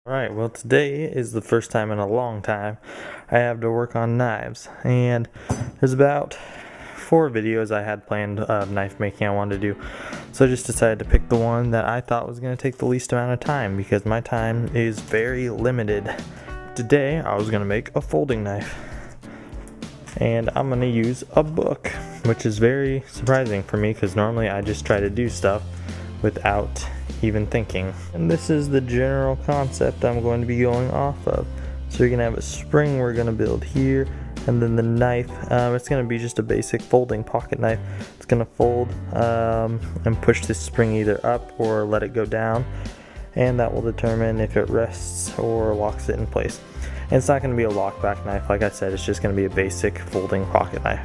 Alright, well today is the first time in a long time I have to work on knives, and there's about 4 videos I had planned of knife making I wanted to do, so I just decided to pick the one that I thought was going to take the least amount of time because my time is very limited. Today I was going to make a folding knife, and I'm going to use a book, which is very surprising for me because normally I just try to do stuff without even thinking. And this is the general concept I'm going to be going off of. So you're going to have a spring we're going to build here, and then the knife, it's going to be just a basic folding pocket knife. It's going to fold and push this spring either up or let it go down, and that will determine if it rests or locks it in place. And it's not going to be a lockback knife, like I said, it's just going to be a basic folding pocket knife.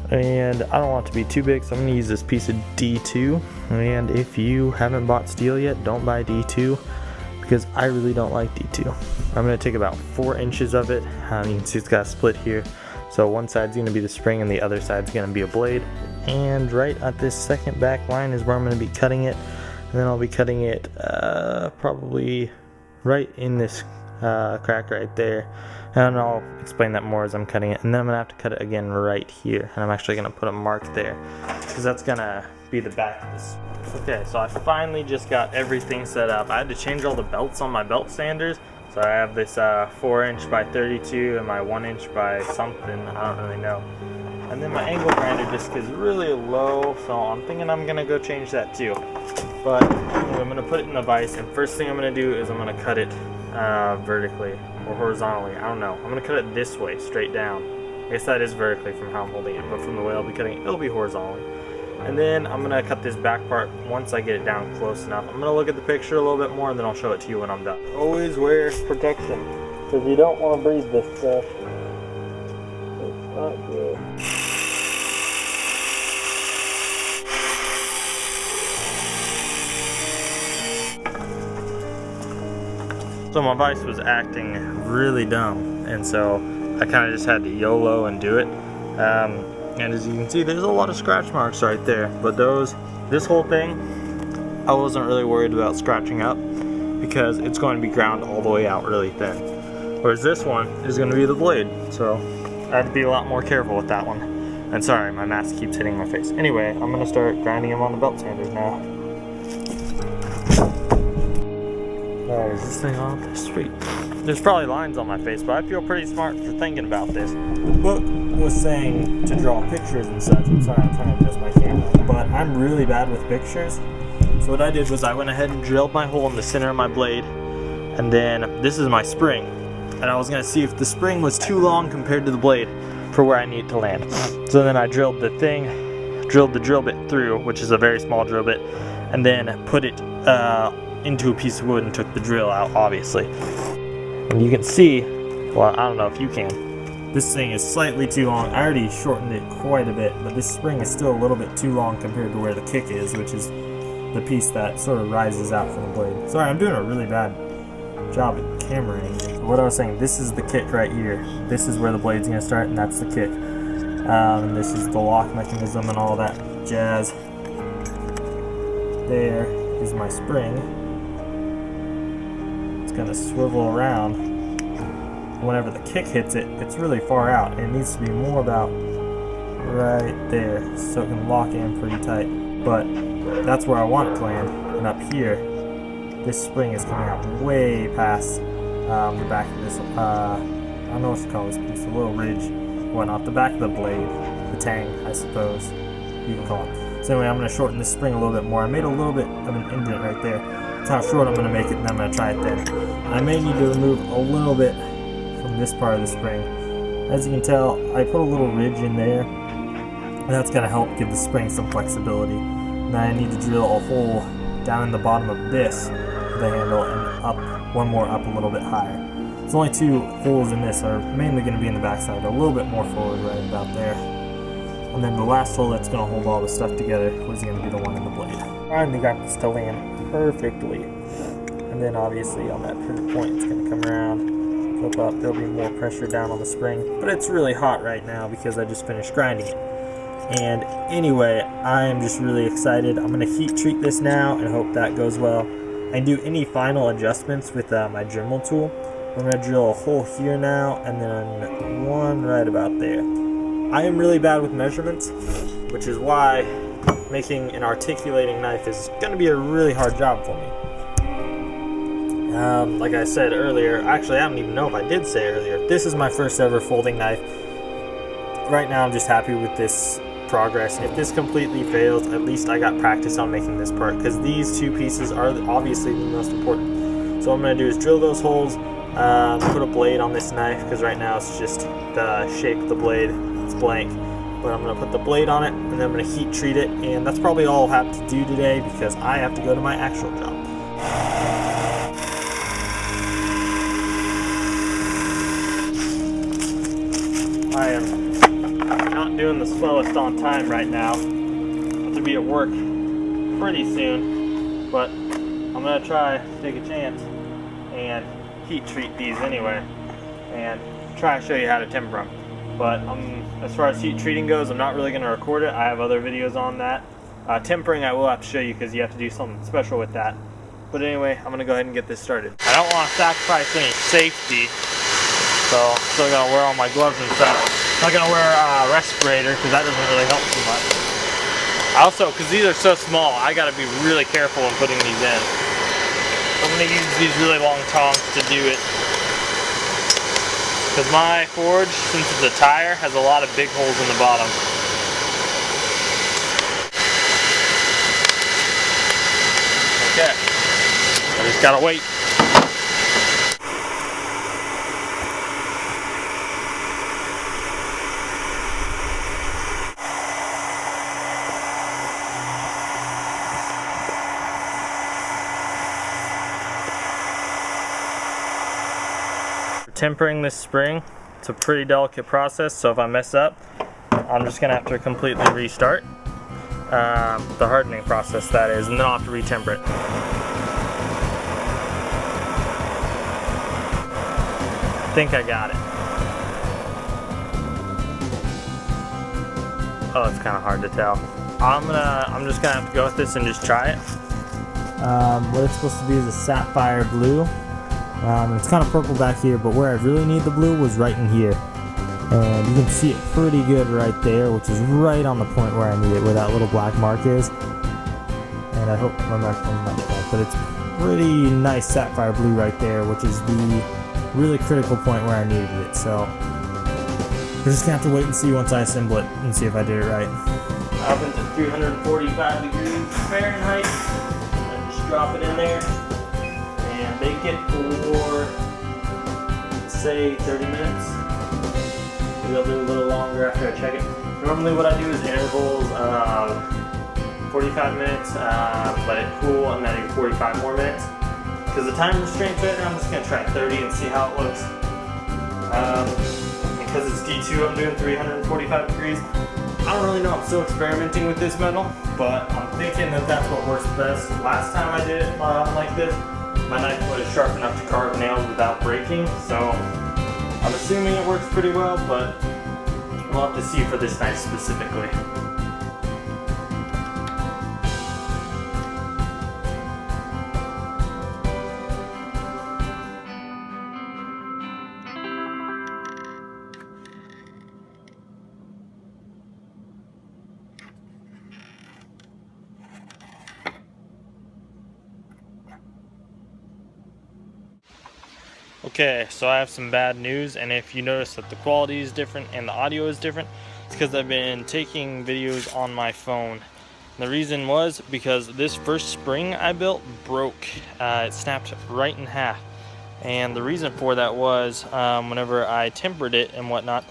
And I don't want it to be too big, so I'm going to use this piece of D2. And if you haven't bought steel yet, don't buy D2 because I really don't like D2. I'm going to take about 4 inches of it. You can see it's got a split here, so one side's going to be the spring and the other side's going to be a blade. And right at this second back line is where I'm going to be cutting it, and then I'll be cutting it probably right in this crack right there, and I'll explain that more as I'm cutting it. And then I'm gonna have to cut it again right here, and I'm actually gonna put a mark there because that's gonna be the back of this. Okay, so I finally just got everything set up. I had to change all the belts on my belt sanders, so I have this 4" by 32 and my 1" by something, I don't really know. And then my angle grinder disc is really low, so I'm thinking I'm gonna go change that too. But anyway, I'm gonna put it in the vise, and first thing I'm gonna do is I'm gonna cut it vertically or horizontally. I don't know. I'm gonna cut it this way, straight down. I guess that is vertically from how I'm holding it, but from the way I'll be cutting it, it'll be horizontally. And then I'm gonna cut this back part once I get it down close enough. I'm gonna look at the picture a little bit more, and then I'll show it to you when I'm done. Always wear protection, because you don't want to breathe this stuff. It's not good. So my vise was acting really dumb, and so I kind of just had to YOLO and do it. And as you can see, there's a lot of scratch marks right there, but this whole thing, I wasn't really worried about scratching up because it's going to be ground all the way out really thin. Whereas this one is going to be the blade, so I had to be a lot more careful with that one. And sorry, my mask keeps hitting my face. Anyway, I'm going to start grinding them on the belt sanders now. Is this thing on? Sweet. There's probably lines on my face, but I feel pretty smart for thinking about this. The book was saying to draw pictures and such. I'm sorry, I'm trying to adjust my camera, but I'm really bad with pictures. So what I did was I went ahead and drilled my hole in the center of my blade, and then this is my spring. And I was going to see if the spring was too long compared to the blade for where I need to land. So then I drilled the drill bit through, which is a very small drill bit, and then put it into a piece of wood and took the drill out, obviously. And you can see, well, I don't know if you can, this thing is slightly too long. I already shortened it quite a bit, but this spring is still a little bit too long compared to where the kick is, which is the piece that sort of rises out from the blade. Sorry, I'm doing a really bad job at camera angling. What I was saying, this is the kick right here. This is where the blade's gonna start, and that's the kick. And this is the lock mechanism and all that jazz. There is my spring. Going to swivel around. Whenever the kick hits it, it's really far out, and it needs to be more about right there so it can lock in pretty tight. But that's where I want it to land. And up here, this spring is coming out way past the back of this, I don't know what to call this piece, a little ridge, whatnot, the back of the blade, the tang, I suppose you can call it. So anyway, I'm going to shorten this spring a little bit more. I made a little bit of an indent right there. That's how short I'm going to make it, and I'm going to try it then. I may need to remove a little bit from this part of the spring. As you can tell, I put a little ridge in there, and that's going to help give the spring some flexibility. Now I need to drill a hole down in the bottom of this, the handle, and up, one more up a little bit higher. There's only 2 holes in this, are mainly going to be in the backside, a little bit more forward right about there. And then the last hole that's going to hold all the stuff together was going to be the one in the blade. Finally got this to land perfectly, and then obviously on that pivot point it's going to come around, flip up, there'll be more pressure down on the spring, but it's really hot right now because I just finished grinding it. And anyway, I am just really excited. I'm going to heat treat this now and hope that goes well. I can do any final adjustments with my Dremel tool. I'm going to drill a hole here now, and then one right about there. I am really bad with measurements, which is why making an articulating knife is going to be a really hard job for me. Like I said earlier, actually I don't even know if I did say earlier, this is my first ever folding knife. Right now I'm just happy with this progress. If this completely fails, at least I got practice on making this part, because these two pieces are obviously the most important. So what I'm going to do is drill those holes, put a blade on this knife, because right now it's just the shape of the blade, it's blank. But I'm going to put the blade on it, and then I'm going to heat treat it, and that's probably all I'll have to do today, because I have to go to my actual job. I am not doing the slowest on time right now. I have to be at work pretty soon, but I'm going to try to take a chance and heat treat these anyway, and try to show you how to temper them. But as far as heat treating goes, I'm not really going to record it. I have other videos on that. Tempering I will have to show you, because you have to do something special with that. But anyway, I'm going to go ahead and get this started. I don't want to sacrifice any safety, so I'm still going to wear all my gloves and stuff. I'm not going to wear a respirator, because that doesn't really help too much. Also, because these are so small, I got to be really careful in putting these in. I'm going to use these really long tongs to do it, because my forge, since it's a tire, has a lot of big holes in the bottom. Okay, I just gotta wait. Tempering this spring, it's a pretty delicate process, so if I mess up, I'm just gonna have to completely restart the hardening process, that is, and then I'll have to retemper it. I think I got it. Oh, it's kind of hard to tell. I'm just gonna have to go with this and just try it. What it's supposed to be is a sapphire blue. It's kind of purple back here, but where I really need the blue was right in here. And you can see it pretty good right there, which is right on the point where I need it, where that little black mark is. And I hope my microphone's not bad, but it's pretty nice sapphire blue right there, which is the really critical point where I needed it. So we're just gonna have to wait and see once I assemble it and see if I did it right. Oven's at 345 degrees Fahrenheit. I just drop it in there and bake it for, say, 30 minutes. Maybe I'll do a little longer after I check it. Normally what I do is intervals of 45 minutes, let it cool, and then I do 45 more minutes. Because the time restraint's right now, I'm just going to try 30 and see how it looks. Because it's D2, I'm doing 345 degrees. I don't really know, I'm still experimenting with this metal, but I'm thinking that that's what works best. Last time I did it like this, my knife was sharp enough to carve nails without breaking, so I'm assuming it works pretty well, but we'll have to see for this knife specifically. Okay, so I have some bad news, and if you notice that the quality is different and the audio is different, it's because I've been taking videos on my phone. The reason was because this first spring I built broke. It snapped right in half, and the reason for that was whenever I tempered it and whatnot,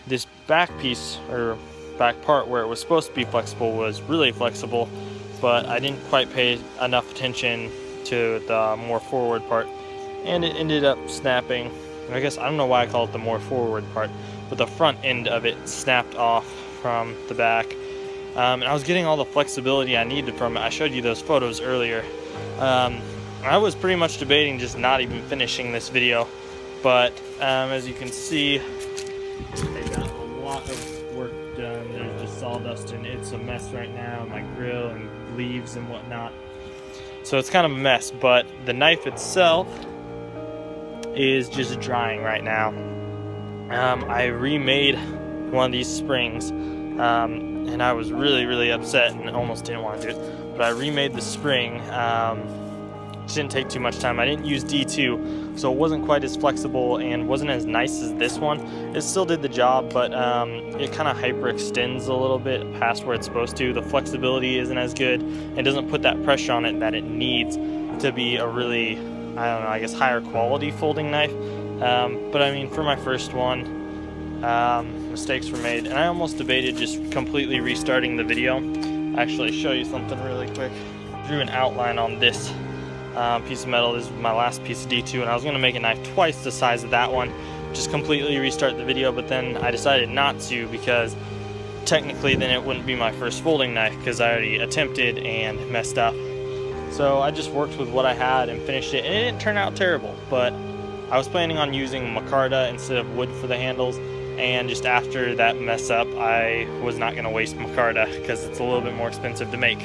this back piece or back part where it was supposed to be flexible was really flexible, but I didn't quite pay enough attention to the more forward part, and it ended up snapping. I guess I don't know why I call it the more forward part, but the front end of it snapped off from the back. And I was getting all the flexibility I needed from it. I showed you those photos earlier. I was pretty much debating just not even finishing this video, but as you can see, I got a lot of work done. There's just sawdust and it's a mess right now, my grill and leaves and whatnot. So it's kind of a mess, but the knife itself is just drying right now. I remade one of these springs, and I was really upset and almost didn't want to do it, but I remade the spring. It didn't take too much time. I didn't use D2, so it wasn't quite as flexible and wasn't as nice as this one. It still did the job, but it kind of hyperextends a little bit past where it's supposed to. The flexibility isn't as good. It doesn't put that pressure on it that it needs to be a really, I don't know, I guess higher quality folding knife. But I mean, for my first one, mistakes were made, and I almost debated just completely restarting the video. Actually, show you something really quick. Drew an outline on this piece of metal. This is my last piece of D2, and I was going to make a knife twice the size of that one, just completely restart the video, but then I decided not to, because technically then it wouldn't be my first folding knife, because I already attempted and messed up. So I just worked with what I had and finished it, and it didn't turn out terrible, but I was planning on using micarta instead of wood for the handles, and just after that mess up, I was not going to waste micarta because it's a little bit more expensive to make.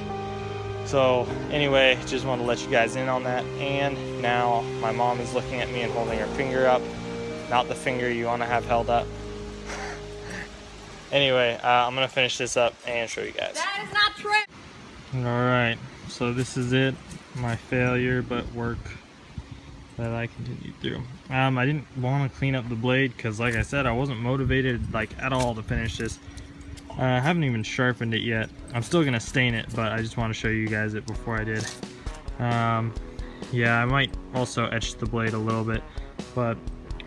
So anyway, just wanted to let you guys in on that. And now my mom is looking at me and holding her finger up. Not the finger you want to have held up. Anyway, I'm going to finish this up and show you guys. That is not true. Alright, so this is it. My failure, but work that I continued through. I didn't want to clean up the blade because, like I said, I wasn't motivated like at all to finish this. I haven't even sharpened it yet. I'm still gonna stain it, but I just want to show you guys it before I did. Yeah, I might also etch the blade a little bit, but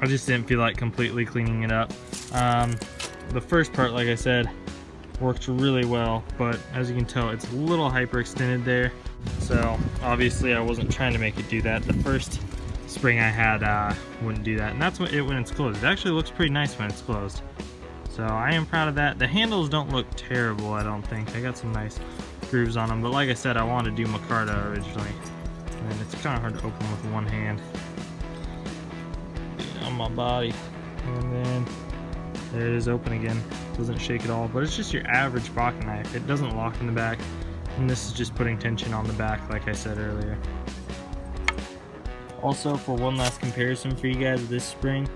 I just didn't feel like completely cleaning it up. The first part, like I said, worked really well, but as you can tell, it's a little hyperextended there. So obviously I wasn't trying to make it do that. The first spring I had wouldn't do that, and that's what when it's closed. It actually looks pretty nice when it's closed. So I am proud of that. The handles don't look terrible, I don't think. I got some nice grooves on them, but like I said, I wanted to do micarta originally, and it's kind of hard to open with one hand on my body. And then there it is, open again. Doesn't shake at all, but it's just your average pocket knife. It doesn't lock in the back, and this is just putting tension on the back, like I said earlier. Also, for one last comparison for you guys, this spring,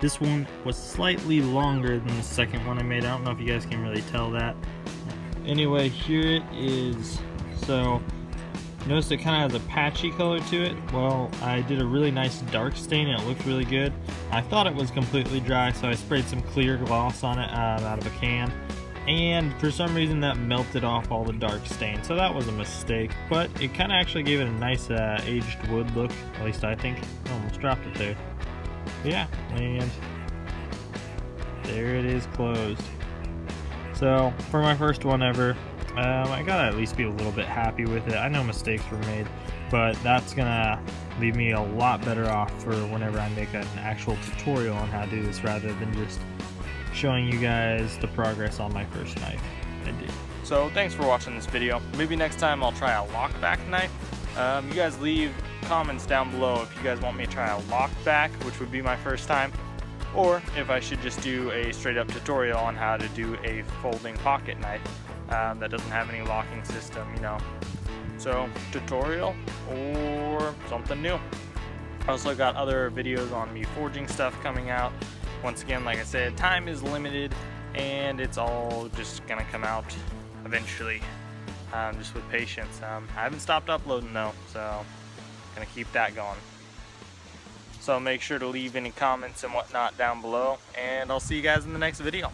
this one was slightly longer than the second one I made. I don't know if you guys can really tell that. Anyway, here it is. So notice it kind of has a patchy color to it. Well, I did a really nice dark stain and it looked really good. I thought it was completely dry, so I sprayed some clear gloss on it out of a can, and for some reason that melted off all the dark stain, so that was a mistake, but it kind of actually gave it a nice aged wood look, at least I think. I almost dropped it there. Yeah, and there it is, closed. So for my first one ever, I gotta at least be a little bit happy with it. I know mistakes were made, but that's gonna leave me a lot better off for whenever I make an actual tutorial on how to do this, rather than just showing you guys the progress on my first knife I did. So thanks for watching this video. Maybe next time I'll try a lockback knife. You guys leave comments down below if you guys want me to try a lockback, which would be my first time, or if I should just do a straight up tutorial on how to do a folding pocket knife that doesn't have any locking system, you know. So tutorial or something new. I also got other videos on me forging stuff coming out. Once again, like I said, time is limited and it's all just gonna come out eventually, just with patience. I haven't stopped uploading though, so gonna keep that going. So make sure to leave any comments and whatnot down below, and I'll see you guys in the next video.